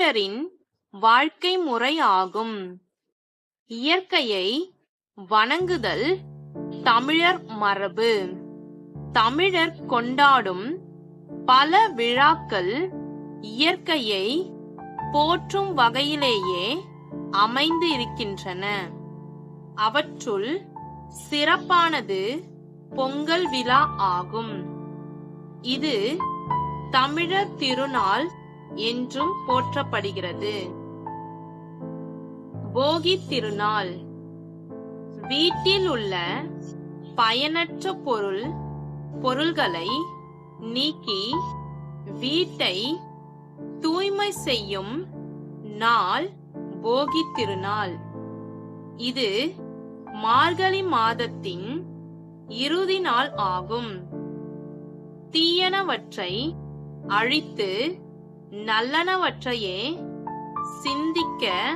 தமிழரின் வாழ்க்கை முறை ஆகும். இயற்கையை வணங்குதல் தமிழர் மரபு. தமிழர் கொண்டாடும் பல விழாக்கள் இயற்கையை போற்றும் வகையிலேயே அமைந்து இருக்கின்றன. அவற்றுள் சிறப்பானது பொங்கல் விழா ஆகும். இது தமிழர் திருநாள் என்றும் போற்றப்படுகிறது. போகி திருநாள். வீட்டில் உள்ள பயனற்ற பொருள்களை நீக்கி வீட்டை தூய்மை செய்யும் நாள் போகி திருநாள். இது மார்கழி மாதத்தின் இறுதி நாள் ஆகும். தீயனவற்றை அழித்து நல்லனவற்றையே சிந்திக்க